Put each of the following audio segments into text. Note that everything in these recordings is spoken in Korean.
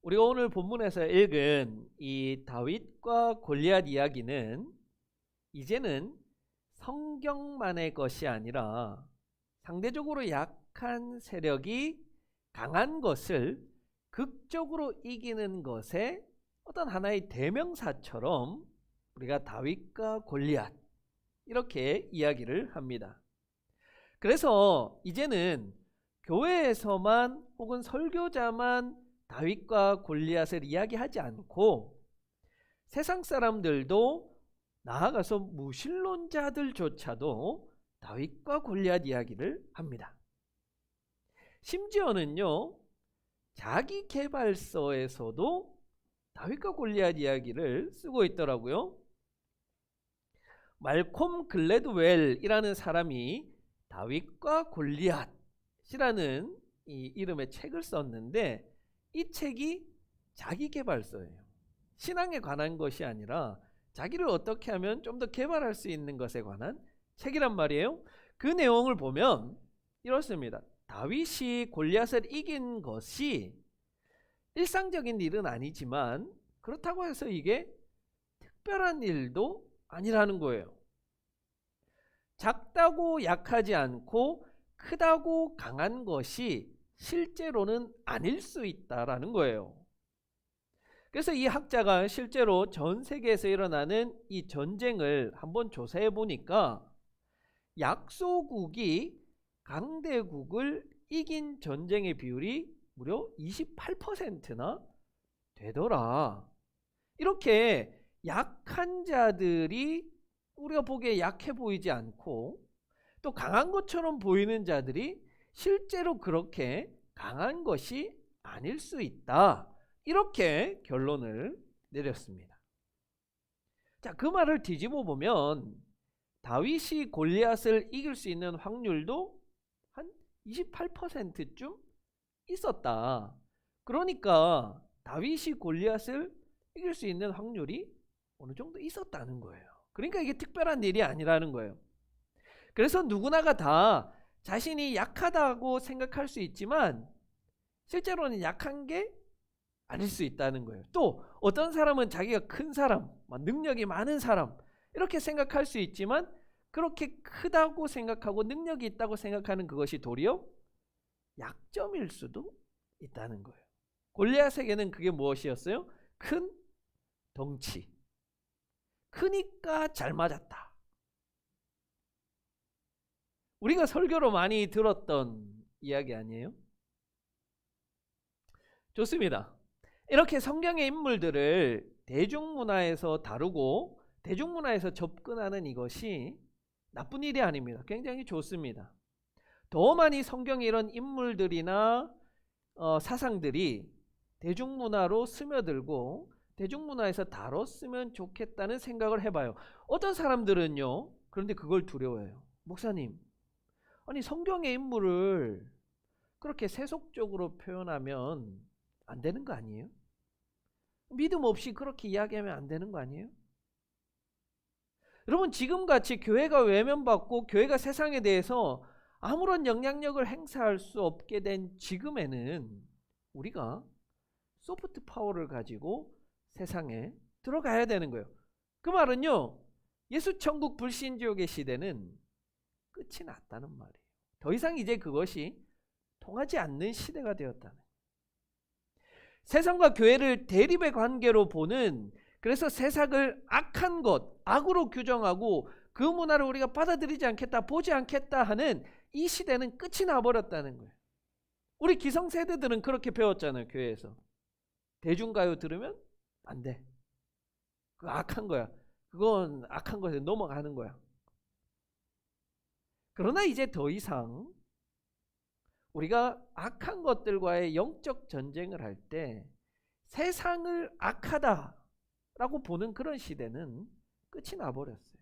우리가 오늘 본문에서 읽은 이 다윗과 골리앗 이야기는 이제는 성경만의 것이 아니라 상대적으로 약한 세력이 강한 것을 극적으로 이기는 것의 어떤 하나의 대명사처럼 우리가 다윗과 골리앗 이렇게 이야기를 합니다. 그래서 이제는 교회에서만 혹은 설교자만 다윗과 골리앗을 이야기하지 않고 세상 사람들도 나아가서 무신론자들조차도 다윗과 골리앗 이야기를 합니다. 심지어는요, 자기 개발서에서도 다윗과 골리앗 이야기를 쓰고 있더라고요. 말콤 글래드웰이라는 사람이 다윗과 골리앗이라는 이 이름의 책을 썼는데 이 책이 자기 개발서예요. 신앙에 관한 것이 아니라 자기를 어떻게 하면 좀 더 개발할 수 있는 것에 관한 책이란 말이에요. 그 내용을 보면 이렇습니다. 다윗이 골리앗을 이긴 것이 일상적인 일은 아니지만 그렇다고 해서 이게 특별한 일도 아니라는 거예요. 작다고 약하지 않고 크다고 강한 것이 실제로는 아닐 수 있다라는 거예요. 그래서 이 학자가 실제로 전 세계에서 일어나는 이 전쟁을 한번 조사해 보니까 약소국이 강대국을 이긴 전쟁의 비율이 무려 28%나 되더라. 이렇게 약한 자들이 우리가 보기에 약해 보이지 않고 또 강한 것처럼 보이는 자들이 실제로 그렇게 강한 것이 아닐 수 있다. 이렇게 결론을 내렸습니다. 자, 그 말을 뒤집어 보면 다윗이 골리앗을 이길 수 있는 확률도 한 28%쯤 있었다. 그러니까 다윗이 골리앗을 이길 수 있는 확률이 어느 정도 있었다는 거예요. 그러니까 이게 특별한 일이 아니라는 거예요. 그래서 누구나가 다 자신이 약하다고 생각할 수 있지만 실제로는 약한 게 아닐 수 있다는 거예요. 또 어떤 사람은 자기가 큰 사람, 능력이 많은 사람 이렇게 생각할 수 있지만 그렇게 크다고 생각하고 능력이 있다고 생각하는 그것이 도리어 약점일 수도 있다는 거예요. 골리앗에게는 그게 무엇이었어요? 큰 덩치. 크니까 잘 맞았다. 우리가 설교로 많이 들었던 이야기 아니에요? 좋습니다. 이렇게 성경의 인물들을 대중문화에서 다루고 대중문화에서 접근하는 이것이 나쁜 일이 아닙니다. 굉장히 좋습니다. 더 많이 성경의 이런 인물들이나 사상들이 대중문화로 스며들고 대중문화에서 다뤘으면 좋겠다는 생각을 해봐요. 어떤 사람들은요, 그런데 그걸 두려워해요. 목사님, 아니 성경의 인물을 그렇게 세속적으로 표현하면 안 되는 거 아니에요? 믿음 없이 그렇게 이야기하면 안 되는 거 아니에요? 여러분, 지금같이 교회가 외면받고 교회가 세상에 대해서 아무런 영향력을 행사할 수 없게 된 지금에는 우리가 소프트 파워를 가지고 세상에 들어가야 되는 거예요. 그 말은요, 예수 천국 불신 지옥의 시대는 끝이 났다는 말이에요. 더 이상 이제 그것이 통하지 않는 시대가 되었다는 거예요. 세상과 교회를 대립의 관계로 보는, 그래서 세상을 악한 것, 악으로 규정하고 그 문화를 우리가 받아들이지 않겠다, 보지 않겠다 하는 이 시대는 끝이 나버렸다는 거예요. 우리 기성세대들은 그렇게 배웠잖아요. 교회에서 대중가요 들으면 안 돼, 그거 악한 거야, 그건 악한 것에 넘어가는 거야. 그러나 이제 더 이상 우리가 악한 것들과의 영적 전쟁을 할 때 세상을 악하다라고 보는 그런 시대는 끝이 나버렸어요.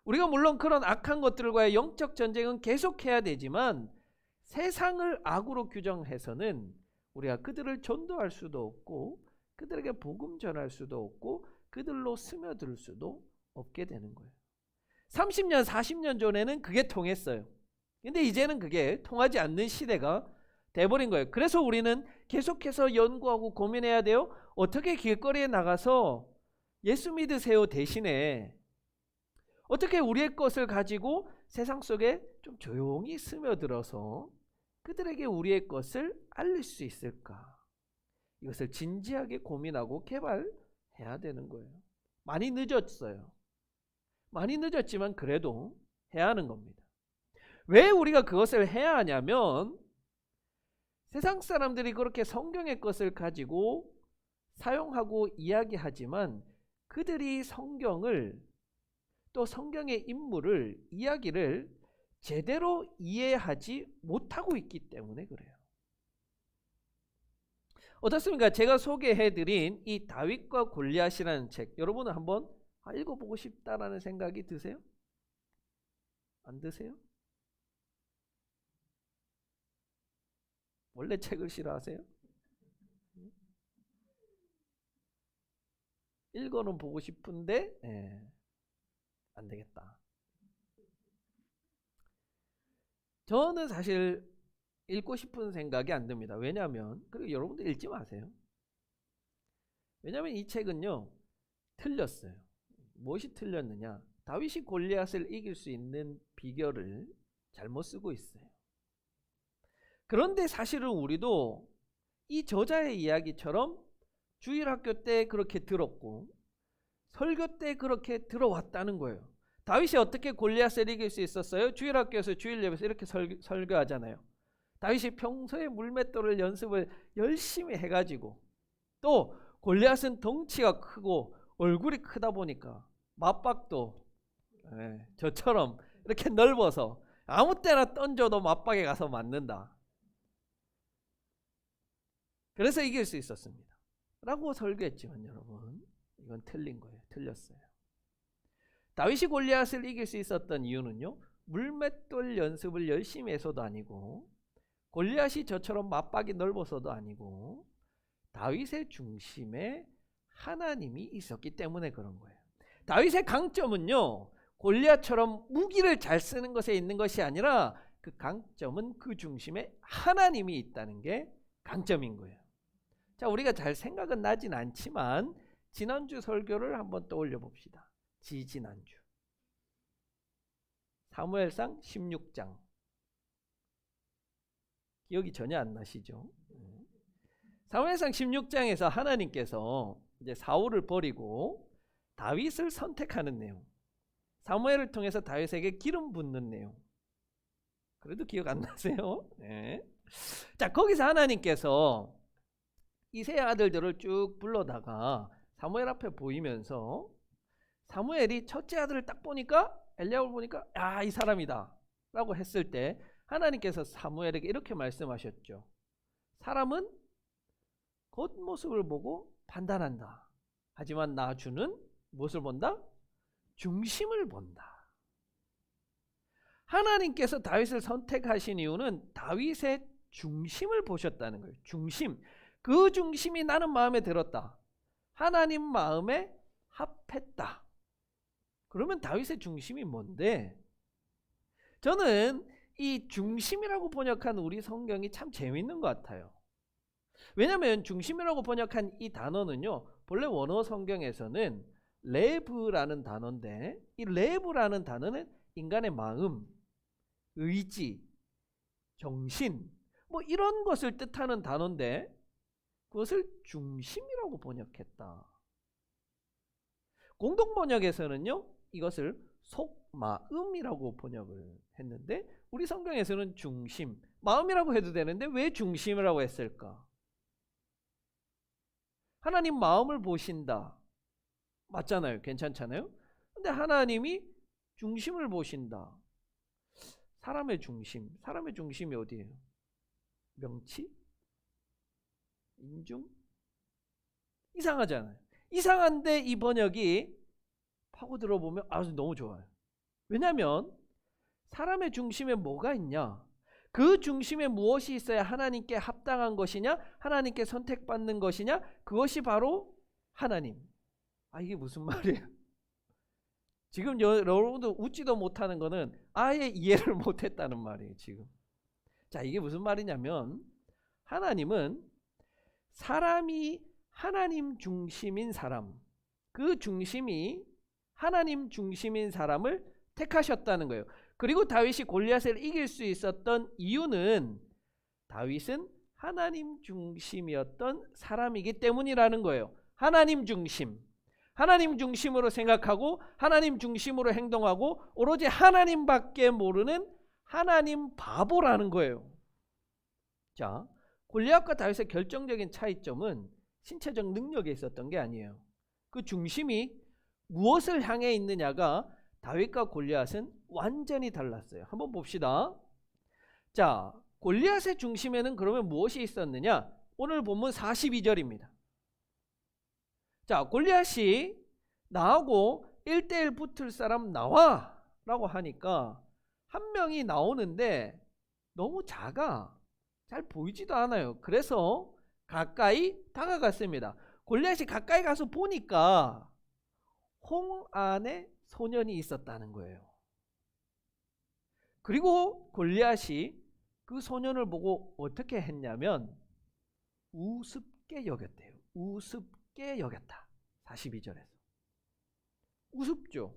우리가 물론 그런 악한 것들과의 영적 전쟁은 계속해야 되지만 세상을 악으로 규정해서는 우리가 그들을 전도할 수도 없고 그들에게 복음 전할 수도 없고 그들로 스며들 수도 없게 되는 거예요. 30년 40년 전에는 그게 통했어요. 근데 이제는 그게 통하지 않는 시대가 돼버린 거예요. 그래서 우리는 계속해서 연구하고 고민해야 돼요. 어떻게 길거리에 나가서 예수 믿으세요 대신에 어떻게 우리의 것을 가지고 세상 속에 좀 조용히 스며들어서 그들에게 우리의 것을 알릴 수 있을까? 이것을 진지하게 고민하고 개발해야 되는 거예요. 많이 늦었어요. 많이 늦었지만 그래도 해야 하는 겁니다. 왜 우리가 그것을 해야 하냐면 세상 사람들이 그렇게 성경의 것을 가지고 사용하고 이야기하지만 그들이 성경을 또 성경의 인물을 이야기를 제대로 이해하지 못하고 있기 때문에 그래요. 어떻습니까? 제가 소개해드린 이 다윗과 골리앗이라는 책 여러분은 한번 읽어보고 싶다라는 생각이 드세요? 안 드세요? 원래 책을 싫어하세요? 읽어는 보고 싶은데 안 되겠다. 저는 사실 읽고 싶은 생각이 안 듭니다. 왜냐하면 그리고 여러분도 읽지 마세요. 왜냐하면 이 책은요 틀렸어요. 무엇이 틀렸느냐? 다윗이 골리앗을 이길 수 있는 비결을 잘못 쓰고 있어요. 그런데 사실은 우리도 이 저자의 이야기처럼 주일학교 때 그렇게 들었고 설교 때 그렇게 들어왔다는 거예요. 다윗이 어떻게 골리앗을 이길 수 있었어요? 주일학교에서 주일 예배에서 이렇게 설교하잖아요. 다윗이 평소에 물맷돌을 연습을 열심히 해가지고 또 골리앗은 덩치가 크고 얼굴이 크다 보니까 맞박도 저처럼 이렇게 넓어서 아무 때나 던져도 맞박에 가서 맞는다. 그래서 이길 수 있었습니다. 라고 설교했지만 여러분 이건 틀린 거예요. 틀렸어요. 다윗이 골리앗을 이길 수 있었던 이유는요. 물맷돌 연습을 열심히 해서도 아니고 골리앗이 저처럼 맞박이 넓어서도 아니고 다윗의 중심에 하나님이 있었기 때문에 그런 거예요. 다윗의 강점은요. 골리앗처럼 무기를 잘 쓰는 것에 있는 것이 아니라 그 강점은 그 중심에 하나님이 있다는 게 강점인 거예요. 자, 우리가 잘 생각은 나진 않지만 지난주 설교를 한번 떠올려 봅시다. 지지난주 사무엘상 16장 기억이 전혀 안 나시죠? 사무엘상 16장에서 하나님께서 이제 사울을 버리고 다윗을 선택하는 내용, 사무엘을 통해서 다윗에게 기름 붓는 내용. 그래도 기억 안 나세요? 네. 자, 거기서 하나님께서 이세 아들들을 쭉 불러다가 사무엘 앞에 보이면서 사무엘이 첫째 아들을 딱 보니까 엘리야를 보니까 이 사람이다 라고 했을 때 하나님께서 사무엘에게 이렇게 말씀하셨죠. 사람은 겉모습을 보고 판단한다. 하지만 나 주는 무엇을 본다? 중심을 본다. 하나님께서 다윗을 선택하신 이유는 다윗의 중심을 보셨다는 거예요. 중심. 그 중심이 나는 마음에 들었다. 하나님 마음에 합했다. 그러면 다윗의 중심이 뭔데? 저는 이 중심이라고 번역한 우리 성경이 참 재밌는 것 같아요. 왜냐하면 중심이라고 번역한 이 단어는요. 본래 원어 성경에서는 레브라는 단어인데 이 레브라는 단어는 인간의 마음, 의지, 정신 뭐 이런 것을 뜻하는 단어인데 그것을 중심이라고 번역했다. 공동번역에서는요. 이것을 속마음이라고 번역을 했는데 우리 성경에서는 중심, 마음이라고 해도 되는데 왜 중심이라고 했을까? 하나님 마음을 보신다. 맞잖아요. 괜찮잖아요. 근데 하나님이 중심을 보신다. 사람의 중심이 어디예요? 명치? 인중? 이상하잖아요. 이상한데 이 번역이 파고 들어보면 아주 너무 좋아요. 왜냐하면 사람의 중심에 뭐가 있냐? 그 중심에 무엇이 있어야 하나님께 합당한 것이냐? 하나님께 선택받는 것이냐? 그것이 바로 하나님. 이게 무슨 말이에요? 지금 여러분도 웃지도 못하는 거는 아예 이해를 못했다는 말이에요. 지금. 자, 이게 무슨 말이냐면 하나님은 사람이 하나님 중심인 사람, 그 중심이 하나님 중심인 사람을 택하셨다는 거예요. 그리고 다윗이 골리앗을 이길 수 있었던 이유는 다윗은 하나님 중심이었던 사람이기 때문이라는 거예요. 하나님 중심. 하나님 중심으로 생각하고 하나님 중심으로 행동하고 오로지 하나님밖에 모르는 하나님 바보라는 거예요. 자, 골리앗과 다윗의 결정적인 차이점은 신체적 능력에 있었던 게 아니에요. 그 중심이 무엇을 향해 있느냐가 다윗과 골리앗은 완전히 달랐어요. 한번 봅시다. 자, 골리앗의 중심에는 그러면 무엇이 있었느냐? 오늘 본문 42절입니다. 자, 골리앗이 나하고 1대1 붙을 사람 나와 라고 하니까 한 명이 나오는데 너무 작아. 잘 보이지도 않아요. 그래서 가까이 다가갔습니다. 골리앗이 가까이 가서 보니까 홍 안에 소년이 있었다는 거예요. 그리고 골리앗이 그 소년을 보고 어떻게 했냐면 우습게 여겼대요. 우습게 여겼다. 42절에서. 우습죠.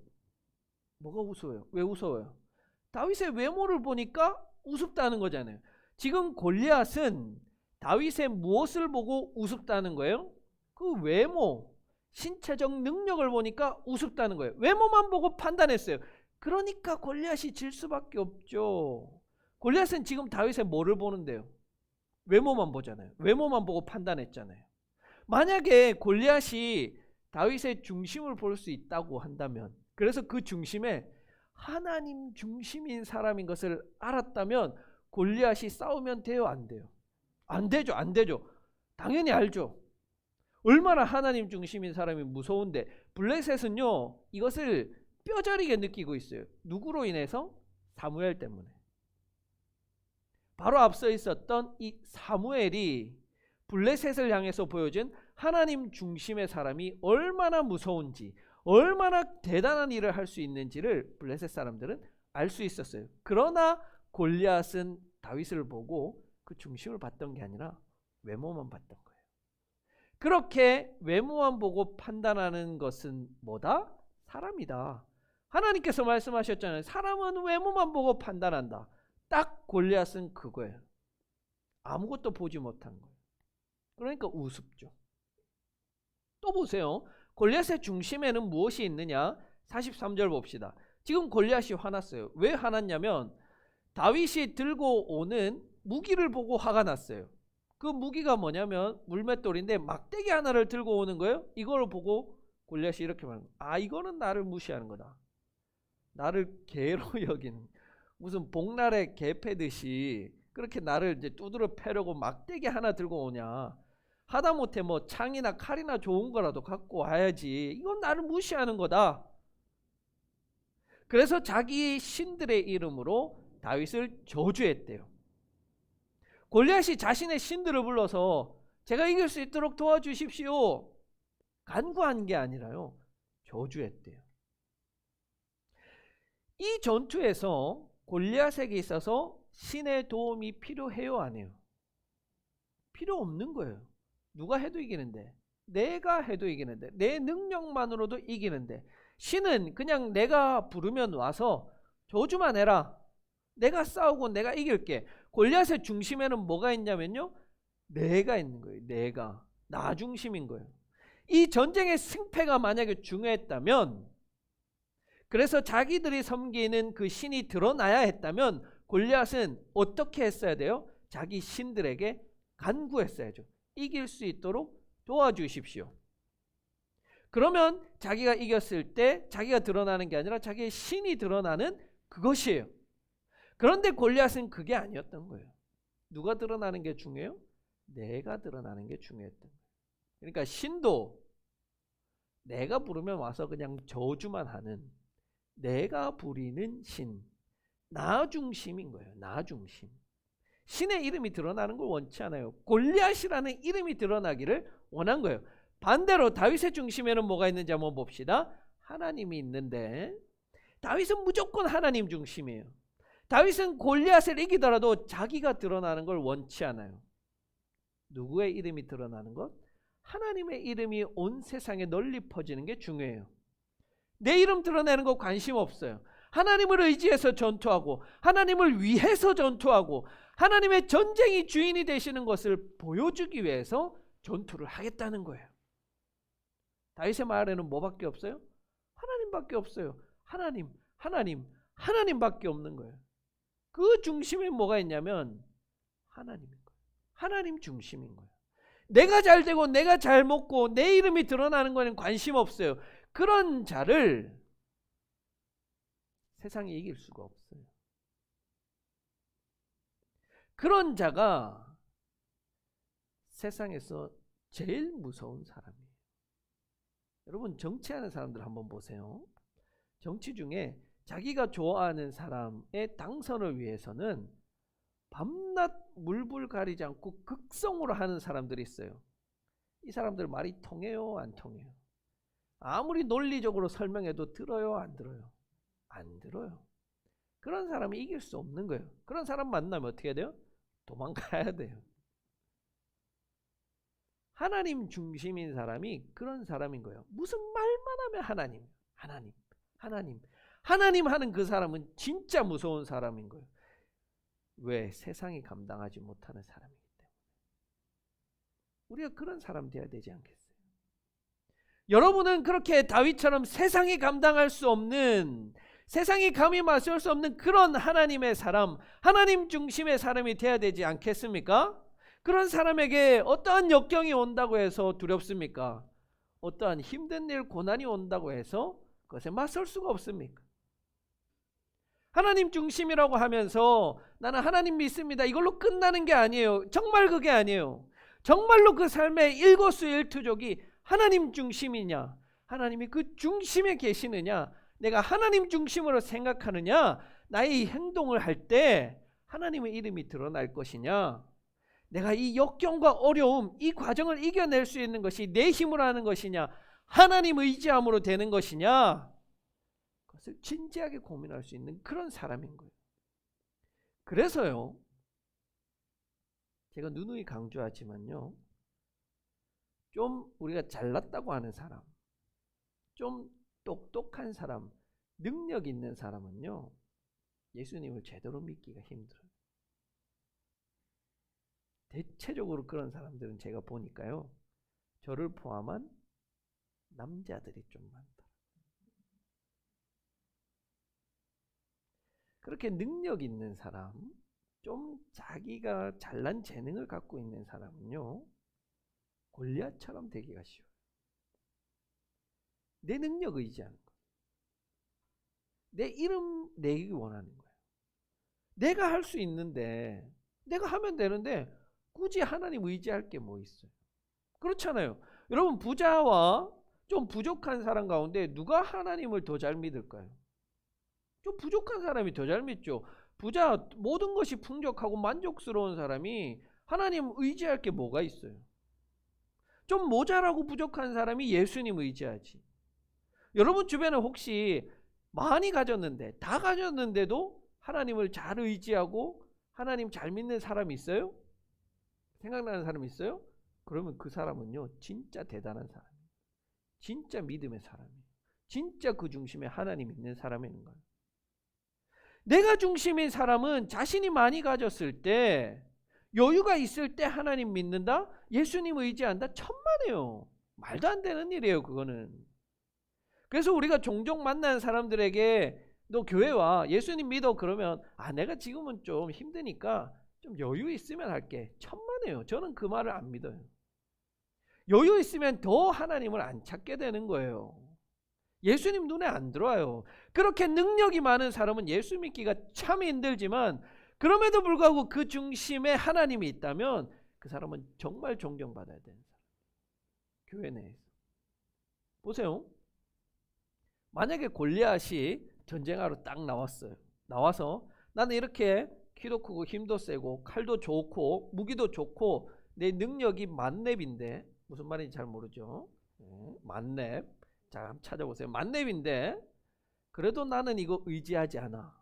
뭐가 우스워요? 왜 우스워요? 다윗의 외모를 보니까 우습다는 거잖아요. 지금 골리앗은 다윗의 무엇을 보고 우습다는 거예요? 그 외모, 신체적 능력을 보니까 우습다는 거예요. 외모만 보고 판단했어요. 그러니까 골리앗이 질 수밖에 없죠. 골리앗은 지금 다윗의 뭐를 보는데요? 외모만 보잖아요. 외모만 보고 판단했잖아요. 만약에 골리앗이 다윗의 중심을 볼 수 있다고 한다면, 그래서 그 중심에 하나님 중심인 사람인 것을 알았다면 골리앗이 싸우면 돼요? 안 돼요? 안 되죠. 안 되죠. 당연히 알죠. 얼마나 하나님 중심인 사람이 무서운데. 블레셋은요 이것을 뼈저리게 느끼고 있어요. 누구로 인해서? 사무엘 때문에. 바로 앞서 있었던 이 사무엘이 블레셋을 향해서 보여준 하나님 중심의 사람이 얼마나 무서운지, 얼마나 대단한 일을 할 수 있는지를 블레셋 사람들은 알 수 있었어요. 그러나 골리앗은 다윗을 보고 그 중심을 봤던 게 아니라 외모만 봤던 거예요. 그렇게 외모만 보고 판단하는 것은 뭐다? 사람이다. 하나님께서 말씀하셨잖아요. 사람은 외모만 보고 판단한다. 딱 골리앗은 그거예요. 아무것도 보지 못한 거예요. 그러니까 우습죠. 또 보세요. 골리앗의 중심에는 무엇이 있느냐? 43절 봅시다. 지금 골리앗이 화났어요. 왜 화났냐면 다윗이 들고 오는 무기를 보고 화가 났어요. 그 무기가 뭐냐면 물맷돌인데 막대기 하나를 들고 오는 거예요. 이걸 보고 골리앗이 이렇게 말하는 거예요. 아, 이거는 나를 무시하는 거다. 나를 개로 여기는, 무슨 복날에 개 패듯이 그렇게 나를 이제 두드려 패려고 막대기 하나 들고 오냐. 하다못해 뭐 창이나 칼이나 좋은 거라도 갖고 와야지. 이건 나를 무시하는 거다. 그래서 자기 신들의 이름으로 다윗을 저주했대요. 골리앗이 자신의 신들을 불러서 제가 이길 수 있도록 도와주십시오 간구한 게 아니라요, 저주했대요. 이 전투에서 골리앗에게 있어서 신의 도움이 필요해요, 안 해요? 필요 없는 거예요. 누가 해도 이기는데, 내가 해도 이기는데, 내 능력만으로도 이기는데, 신은 그냥 내가 부르면 와서 저주만 해라. 내가 싸우고 내가 이길게. 골리앗의 중심에는 뭐가 있냐면요, 내가 있는 거예요. 내가. 나 중심인 거예요. 이 전쟁의 승패가 만약에 중요했다면, 그래서 자기들이 섬기는 그 신이 드러나야 했다면 골리앗은 어떻게 했어야 돼요? 자기 신들에게 간구했어야죠. 이길 수 있도록 도와주십시오. 그러면 자기가 이겼을 때 자기가 드러나는 게 아니라 자기의 신이 드러나는 그것이에요. 그런데 골리앗은 그게 아니었던 거예요. 누가 드러나는 게 중요해요? 내가 드러나는 게 중요했던 거예요. 그러니까 신도 내가 부르면 와서 그냥 저주만 하는, 내가 부리는 신, 나 중심인 거예요. 나 중심. 신의 이름이 드러나는 걸 원치 않아요. 골리앗이라는 이름이 드러나기를 원한 거예요. 반대로 다윗의 중심에는 뭐가 있는지 한번 봅시다. 하나님이 있는데, 다윗은 무조건 하나님 중심이에요. 다윗은 골리앗을 이기더라도 자기가 드러나는 걸 원치 않아요. 누구의 이름이 드러나는 것? 하나님의 이름이 온 세상에 널리 퍼지는 게 중요해요. 내 이름 드러내는 거 관심 없어요. 하나님을 의지해서 전투하고 하나님을 위해서 전투하고 하나님의 전쟁이 주인이 되시는 것을 보여주기 위해서 전투를 하겠다는 거예요. 다윗의 말에는 뭐밖에 없어요? 하나님밖에 없어요. 하나님밖에 없는 거예요. 그 중심에 뭐가 있냐면 하나님인 거예요. 하나님 중심인 거예요. 내가 잘 되고 내가 잘 먹고 내 이름이 드러나는 거는 관심 없어요. 그런 자를 세상이 이길 수가 없어요. 그런 자가 세상에서 제일 무서운 사람이에요. 여러분 정치하는 사람들 한번 보세요. 정치 중에 자기가 좋아하는 사람의 당선을 위해서는 밤낮 물불 가리지 않고 극성으로 하는 사람들이 있어요. 이 사람들 말이 통해요? 안 통해요? 아무리 논리적으로 설명해도 들어요? 안 들어요? 안 들어요. 그런 사람이 이길 수 없는 거예요. 그런 사람 만나면 어떻게 해야 돼요? 도망가야 돼요. 하나님 중심인 사람이 그런 사람인 거예요. 무슨 말만 하면 하나님 하는 그 사람은 진짜 무서운 사람인 거예요. 왜? 세상이 감당하지 못하는 사람이기 때문에. 우리가 그런 사람 돼야 되지 않겠어요? 여러분은 그렇게 다윗처럼 세상이 감당할 수 없는, 세상이 감히 맞설 수 없는 그런 하나님의 사람, 하나님 중심의 사람이 돼야 되지 않겠습니까? 그런 사람에게 어떠한 역경이 온다고 해서 두렵습니까? 어떠한 힘든 일, 고난이 온다고 해서 그것에 맞설 수가 없습니까? 하나님 중심이라고 하면서 나는 하나님 믿습니다, 이걸로 끝나는 게 아니에요. 정말 그게 아니에요. 정말로 그 삶의 일거수일투족이 하나님 중심이냐, 하나님이 그 중심에 계시느냐, 내가 하나님 중심으로 생각하느냐, 나의 행동을 할 때 하나님의 이름이 드러날 것이냐, 내가 이 역경과 어려움, 이 과정을 이겨낼 수 있는 것이 내 힘으로 하는 것이냐, 하나님 의지함으로 되는 것이냐, 그것을 진지하게 고민할 수 있는 그런 사람인 거예요. 그래서요, 제가 누누이 강조하지만요, 좀 우리가 잘났다고 하는 사람, 좀 똑똑한 사람, 능력 있는 사람은요, 예수님을 제대로 믿기가 힘들어요. 대체적으로 그런 사람들은 제가 보니까요, 저를 포함한 남자들이 좀 많다. 그렇게 능력 있는 사람, 좀 자기가 잘난 재능을 갖고 있는 사람은요, 골리앗처럼 되기가 쉬워요. 내 능력 의지하는 거예요. 내 이름 내기 원하는 거예요. 내가 할 수 있는데, 내가 하면 되는데 굳이 하나님 의지할 게 뭐 있어요? 그렇잖아요. 여러분, 부자와 좀 부족한 사람 가운데 누가 하나님을 더 잘 믿을까요? 좀 부족한 사람이 더 잘 믿죠. 부자, 모든 것이 풍족하고 만족스러운 사람이 하나님 의지할 게 뭐가 있어요? 좀 모자라고 부족한 사람이 예수님 의지하지. 여러분 주변에 혹시 많이 가졌는데, 다 가졌는데도 하나님을 잘 의지하고 하나님 잘 믿는 사람이 있어요? 생각나는 사람이 있어요? 그러면 그 사람은요, 진짜 대단한 사람이에요. 진짜 믿음의 사람이에요. 진짜 그 중심에 하나님 있는 사람인 거예요. 내가 중심인 사람은 자신이 많이 가졌을 때, 여유가 있을 때 하나님 믿는다? 예수님 의지한다? 천만에요. 말도 안 되는 일이에요, 그거는. 그래서 우리가 종종 만나는 사람들에게 너 교회 와, 예수님 믿어, 그러면 내가 지금은 좀 힘드니까 좀 여유 있으면 할게. 천만에요. 저는 그 말을 안 믿어요. 여유 있으면 더 하나님을 안 찾게 되는 거예요. 예수님 눈에 안 들어와요. 그렇게 능력이 많은 사람은 예수 믿기가 참 힘들지만, 그럼에도 불구하고 그 중심에 하나님이 있다면 그 사람은 정말 존경받아야 되는 사람. 교회 내에서 보세요. 만약에 골리앗이 전쟁하러 딱 나왔어요. 나와서 나는 이렇게 키도 크고 힘도 세고 칼도 좋고 무기도 좋고 내 능력이 만렙인데, 무슨 말인지 잘 모르죠. 만렙. 자, 한번 찾아보세요. 만렙인데 그래도 나는 이거 의지하지 않아.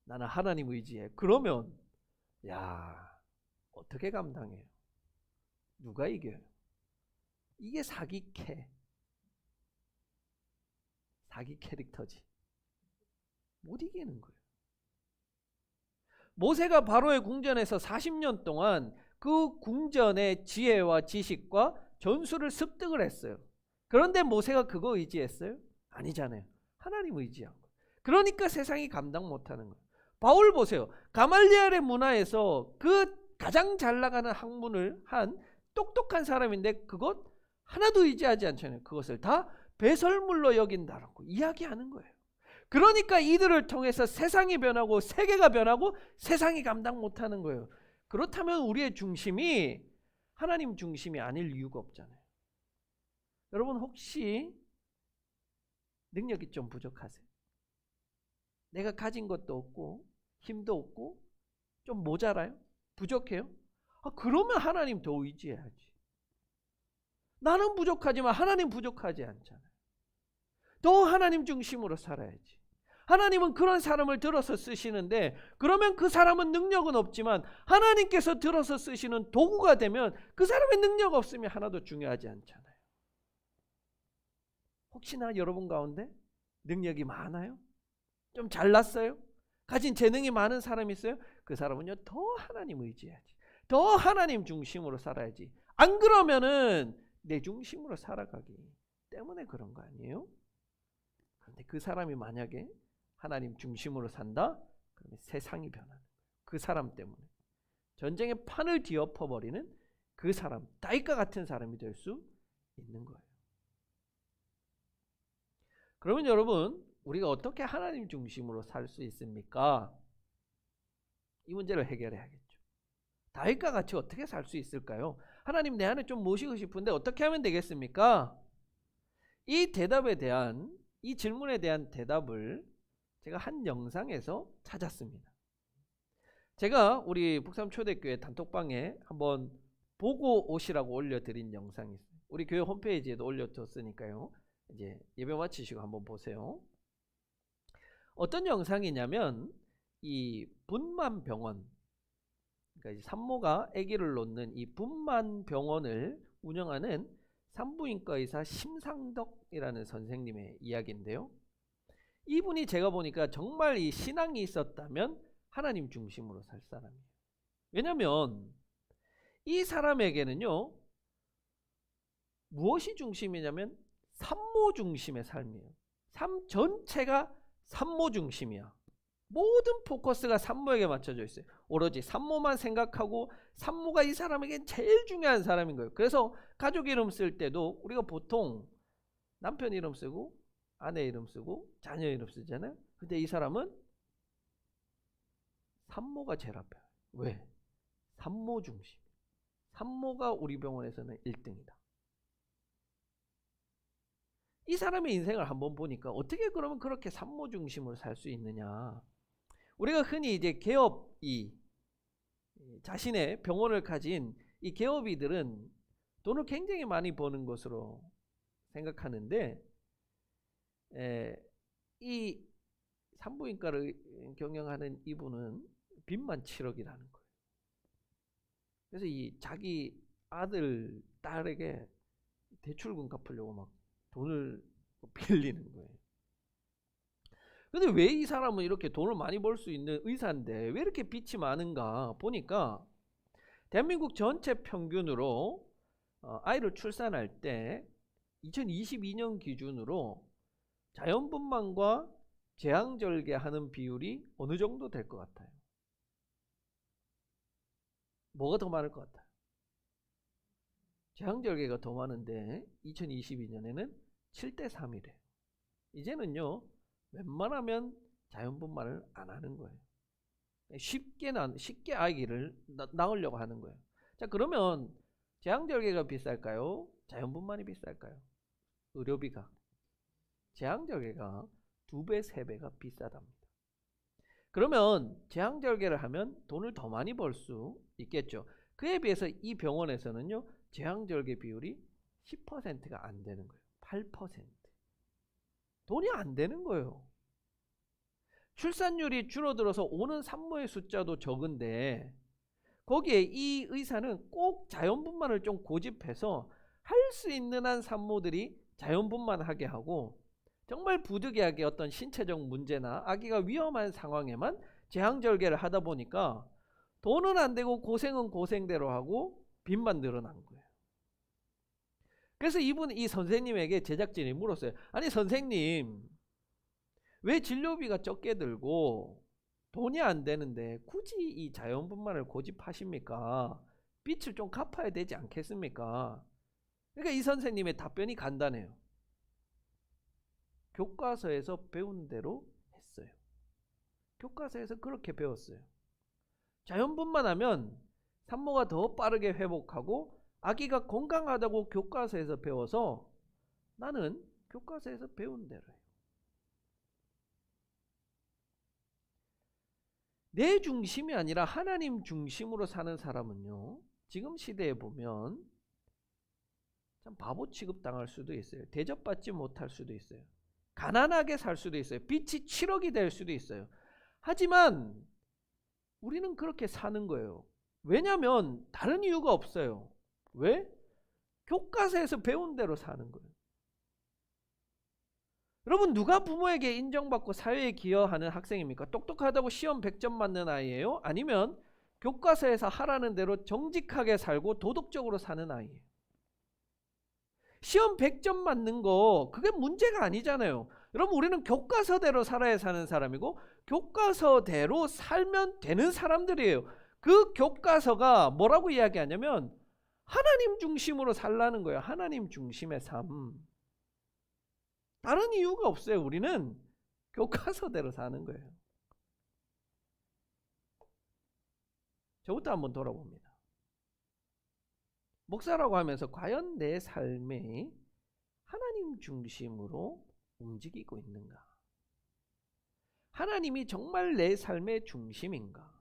나는 하나님 의지해. 그러면 어떻게 감당해요? 누가 이겨요? 이게 사기 캐릭터지. 못 이기는 거예요. 모세가 바로의 궁전에서 40년 동안 그 궁전의 지혜와 지식과 전술을 습득을 했어요. 그런데 모세가 그거 의지했어요? 아니잖아요. 하나님 의지한 거예요. 그러니까 세상이 감당 못하는 거예요. 바울 보세요. 가말리엘의 문화에서 그 가장 잘 나가는 학문을 한 똑똑한 사람인데 그것 하나도 의지하지 않잖아요. 그것을 다 배설물로 여긴다라고 이야기하는 거예요. 그러니까 이들을 통해서 세상이 변하고 세계가 변하고 세상이 감당 못하는 거예요. 그렇다면 우리의 중심이 하나님 중심이 아닐 이유가 없잖아요. 여러분 혹시 능력이 좀 부족하세요? 내가 가진 것도 없고 힘도 없고 좀 모자라요? 부족해요? 그러면 하나님 더 의지해야지. 나는 부족하지만 하나님 부족하지 않잖아요. 더 하나님 중심으로 살아야지. 하나님은 그런 사람을 들어서 쓰시는데 그러면 그 사람은 능력은 없지만 하나님께서 들어서 쓰시는 도구가 되면 그 사람의 능력 없으면 하나도 중요하지 않잖아요. 혹시나 여러분 가운데 능력이 많아요? 좀 잘났어요? 가진 재능이 많은 사람이 있어요? 그 사람은요 더 하나님 의지해야지. 더 하나님 중심으로 살아야지. 안 그러면은 내 중심으로 살아가기 때문에 그런 거 아니에요? 그런데 그 사람이 만약에 하나님 중심으로 산다? 그러면 세상이 변하는 거예요. 그 사람 때문에. 전쟁의 판을 뒤엎어버리는 그 사람, 다윗과 같은 사람이 될 수 있는 거예요. 그러면 여러분, 우리가 어떻게 하나님 중심으로 살 수 있습니까? 이 문제를 해결해야겠죠. 다윗과 같이 어떻게 살 수 있을까요? 하나님 내 안에 좀 모시고 싶은데 어떻게 하면 되겠습니까? 이 질문에 대한 대답을 제가 한 영상에서 찾았습니다. 제가 우리 북삼초대교회 단톡방에 한번 보고 오시라고 올려드린 영상이 있어요. 우리 교회 홈페이지에도 올려뒀으니까요. 이제 예배 마치시고 한번 보세요. 어떤 영상이냐면 이 분만병원, 그러니까 산모가 아기를 놓는 이 분만병원을 운영하는 산부인과 의사 심상덕이라는 선생님의 이야기인데요. 이분이 제가 보니까 정말 이 신앙이 있었다면 하나님 중심으로 살 사람이에요. 왜냐하면 이 사람에게는요 무엇이 중심이냐면 산모 중심의 삶이에요. 삶 전체가 산모 중심이야. 모든 포커스가 산모에게 맞춰져 있어요. 오로지 산모만 생각하고 산모가 이 사람에겐 제일 중요한 사람인 거예요. 그래서 가족 이름 쓸 때도 우리가 보통 남편 이름 쓰고 아내 이름 쓰고 자녀 이름 쓰잖아요. 근데 이 사람은 산모가 제일 앞에. 왜? 산모 중심. 산모가 우리 병원에서는 1등이다. 이 사람의 인생을 한번 보니까 어떻게 그러면 그렇게 산모 중심으로 살 수 있느냐. 우리가 흔히 이제 개업이 자신의 병원을 가진 이 개업이들은 돈을 굉장히 많이 버는 것으로 생각하는데 이 산부인과를 경영하는 이분은 빚만 7억이라는 거예요. 그래서 이 자기 아들, 딸에게 대출금 갚으려고 막 돈을 빌리는 거예요. 근데 왜 이 사람은 이렇게 돈을 많이 벌 수 있는 의사인데 왜 이렇게 빚이 많은가 보니까 대한민국 전체 평균으로 아이를 출산할 때 2022년 기준으로 자연분만과 제왕절개하는 비율이 어느 정도 될 것 같아요? 뭐가 더 많을 것 같아요? 제왕절개가 더 많은데 2022년에는 7대3이래요. 이제는요 웬만하면 자연분만을 안 하는 거예요. 쉽게 아기를 낳으려고 하는 거예요. 자, 그러면 제왕절개가 비쌀까요? 자연분만이 비쌀까요? 의료비가. 제왕절개가 2배, 3배가 비싸답니다. 그러면 제왕절개를 하면 돈을 더 많이 벌 수 있겠죠. 그에 비해서 이 병원에서는요 제왕절개 비율이 10%가 안 되는 거예요. 8%. 돈이 안 되는 거예요. 출산율이 줄어들어서 오는 산모의 숫자도 적은데 거기에 이 의사는 꼭 자연분만을 좀 고집해서 할 수 있는 한 산모들이 자연분만하게 하고, 정말 부득이하게 어떤 신체적 문제나 아기가 위험한 상황에만 제왕절개를 하다 보니까 돈은 안 되고 고생은 고생대로 하고 빚만 늘어난 거예요. 그래서 이 선생님에게 제작진이 물었어요. 아니 선생님, 왜 진료비가 적게 들고 돈이 안 되는데 굳이 이 자연분만을 고집하십니까? 빚을 좀 갚아야 되지 않겠습니까? 그러니까 이 선생님의 답변이 간단해요. 교과서에서 배운 대로 했어요. 교과서에서 그렇게 배웠어요. 자연분만하면 산모가 더 빠르게 회복하고 아기가 건강하다고 교과서에서 배워서 나는 교과서에서 배운 대로 해요. 내 중심이 아니라 하나님 중심으로 사는 사람은요, 지금 시대에 보면 참 바보 취급당할 수도 있어요. 대접받지 못할 수도 있어요. 가난하게 살 수도 있어요. 빚이 7억이 될 수도 있어요. 하지만 우리는 그렇게 사는 거예요. 왜냐하면 다른 이유가 없어요. 왜? 교과서에서 배운 대로 사는 거예요. 여러분, 누가 부모에게 인정받고 사회에 기여하는 학생입니까? 똑똑하다고 시험 100점 맞는 아이예요? 아니면 교과서에서 하라는 대로 정직하게 살고 도덕적으로 사는 아이예요? 시험 100점 맞는 거 그게 문제가 아니잖아요. 여러분, 우리는 교과서대로 살아야 사는 사람이고 교과서대로 살면 되는 사람들이에요. 그 교과서가 뭐라고 이야기하냐면 하나님 중심으로 살라는 거예요. 하나님 중심의 삶. 다른 이유가 없어요. 우리는 교과서대로 사는 거예요. 저부터 한번 돌아봅니다. 목사라고 하면서 과연 내 삶이 하나님 중심으로 움직이고 있는가? 하나님이 정말 내 삶의 중심인가?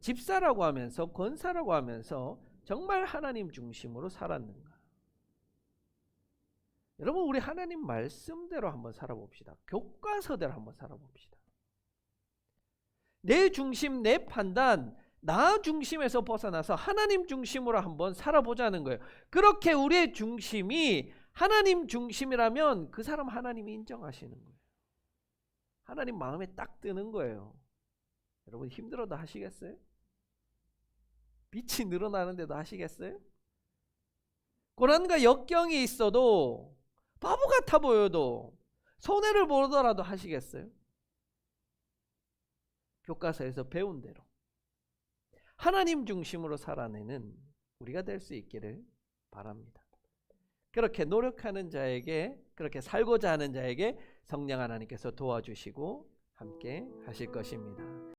집사라고 하면서, 권사라고 하면서 정말 하나님 중심으로 살았는가? 여러분, 우리 하나님 말씀대로 한번 살아봅시다. 교과서대로 한번 살아봅시다. 내 중심, 내 판단, 나 중심에서 벗어나서 하나님 중심으로 한번 살아보자는 거예요. 그렇게 우리의 중심이 하나님 중심이라면 그 사람 하나님이 인정하시는 거예요. 하나님 마음에 딱 드는 거예요. 여러분, 힘들어도 하시겠어요? 빛이 늘어나는데도 하시겠어요? 고난과 역경이 있어도, 바보 같아 보여도, 손해를 보더라도 하시겠어요? 교과서에서 배운 대로 하나님 중심으로 살아내는 우리가 될 수 있기를 바랍니다. 그렇게 노력하는 자에게, 그렇게 살고자 하는 자에게 성령 하나님께서 도와주시고 함께 하실 것입니다.